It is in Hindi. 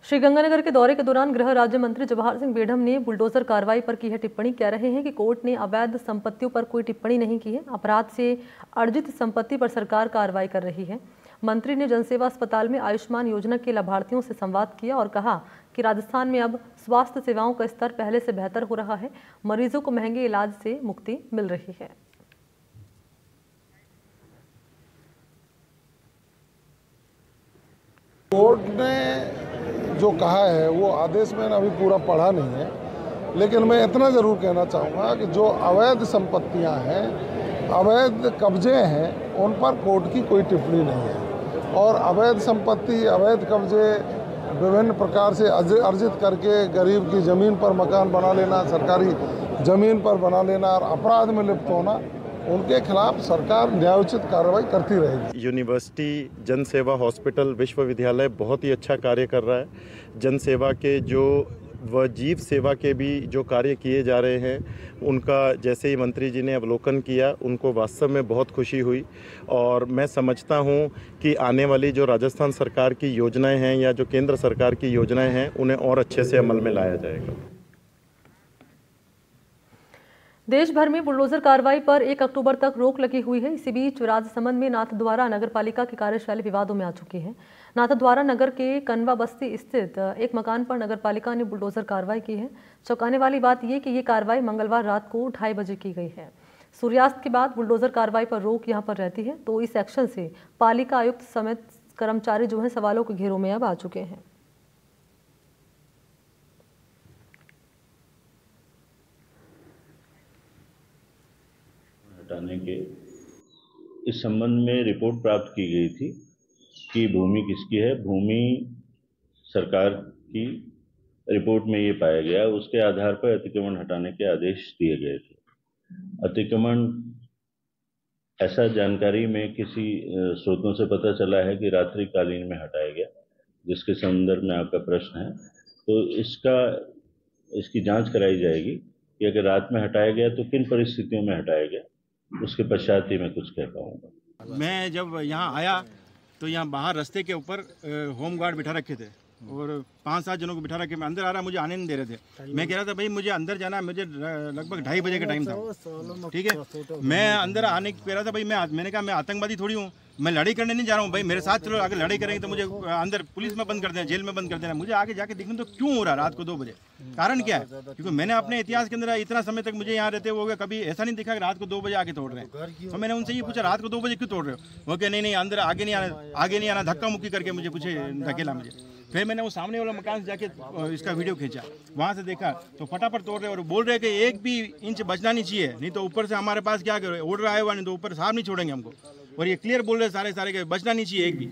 श्रीगंगानगर के दौरे के दौरान गृह राज्य मंत्री जवाहर सिंह बेढ़म ने बुलडोजर कार्रवाई पर की है टिप्पणी। कह रहे हैं कि कोर्ट ने अवैध संपत्तियों पर कोई टिप्पणी नहीं की है, अपराध से अर्जित संपत्ति पर सरकार कार्रवाई कर रही है। मंत्री ने जनसेवा अस्पताल में आयुष्मान योजना के लाभार्थियों से संवाद किया और कहा कि राजस्थान में अब स्वास्थ्य सेवाओं का स्तर पहले से बेहतर हो रहा है, मरीजों को महंगे इलाज से मुक्ति मिल रही है। कोर्ट ने जो कहा है वो आदेश मैंने अभी पूरा पढ़ा नहीं है, लेकिन मैं इतना ज़रूर कहना चाहूँगा कि जो अवैध संपत्तियां हैं, अवैध कब्जे हैं, उन पर कोर्ट की कोई टिप्पणी नहीं है। और अवैध संपत्ति, अवैध कब्जे विभिन्न प्रकार से अर्जित करके गरीब की ज़मीन पर मकान बना लेना, सरकारी ज़मीन पर बना लेना और अपराध में लिप्त होना, उनके खिलाफ सरकार न्यायोचित कार्रवाई करती रहेगी। यूनिवर्सिटी जनसेवा हॉस्पिटल विश्वविद्यालय बहुत ही अच्छा कार्य कर रहा है। जनसेवा के जो व जीव सेवा के भी जो कार्य किए जा रहे हैं, उनका जैसे ही मंत्री जी ने अवलोकन किया, उनको वास्तव में बहुत खुशी हुई। और मैं समझता हूं कि आने वाली जो राजस्थान सरकार की योजनाएं हैं या जो केंद्र सरकार की योजनाएं हैं, उन्हें और अच्छे से अमल में लाया जाएगा। देश भर में बुलडोजर कार्रवाई पर 1 अक्टूबर तक रोक लगी हुई है। इसी बीच राजसमंद में नाथद्वारा नगर पालिका की कार्यशैली विवादों में आ चुकी है। नाथद्वारा नगर के कनवा बस्ती स्थित एक मकान पर नगर पालिका ने बुलडोजर कार्रवाई की है। चौंकाने वाली बात यह कि ये कार्रवाई मंगलवार रात को 2:30 बजे की गई है। सूर्यास्त के बाद बुलडोजर कार्रवाई पर रोक यहाँ पर रहती है, तो इस एक्शन से पालिका आयुक्त समेत कर्मचारी जो है सवालों के घेरों में अब आ चुके हैं। हटाने के इस संबंध में रिपोर्ट प्राप्त की गई थी कि भूमि किसकी है। भूमि सरकार की रिपोर्ट में ये पाया गया, उसके आधार पर अतिक्रमण हटाने के आदेश दिए गए थे। अतिक्रमण ऐसा जानकारी में किसी स्रोतों से पता चला है कि रात्रिकालीन में हटाया गया, जिसके संदर्भ में आपका प्रश्न है। तो इसकी जांच कराई जाएगी कि अगर रात में हटाया गया तो किन परिस्थितियों में हटाया गया, उसके पश्चात ही मैं कुछ कह पाऊंगा। मैं जब यहाँ आया तो यहाँ बाहर रास्ते के ऊपर होम गार्ड बिठा रखे थे और 5-7 जनों को बिठा रखे। मैं अंदर आ रहा, मुझे आने नहीं दे रहे थे। मैं कह रहा था भाई मुझे अंदर जाना है, मुझे लगभग 2:30 बजे का टाइम था, ठीक है। मैं अंदर आने कह रहा था भाई मैंने कहा मैं आतंकवादी थोड़ी हूँ, मैं लड़ाई करने नहीं जा रहा हूँ भाई, मेरे साथ चलो, अगर लड़ाई करेंगे तो मुझे अंदर पुलिस में बंद कर देना, जेल में बंद कर देना। मुझे आगे जाके देखना तो क्यों हो रहा है रात को 2 बजे, कारण क्या है? क्योंकि मैंने अपने इतिहास के अंदर इतना समय तक मुझे यहाँ रहते हुए कभी ऐसा नहीं देखा कि रात को 2 बजे आके तोड़ रहे हैं। तो मैंने उनसे ये पूछा रात को 2 बजे क्यों तोड़ रहे हो? वो कहे नहीं अंदर आगे नहीं आना, धक्का मुक्की करके मुझे पूछे, धकेला मुझे। फिर मैंने वो सामने वाला मकान से जाके इसका वीडियो खींचा, वहाँ से देखा तो फटाफट तोड़ रहे और बोल रहे कि 1 भी इंच बचना नहीं चाहिए, नहीं तो ऊपर से हमारे पास क्या ऑर्डर आया हुआ, नहीं तो ऊपर साहब नहीं छोड़ेंगे हमको। और ये क्लियर बोल रहे सारे के बचना नहीं चाहिए 1 भी।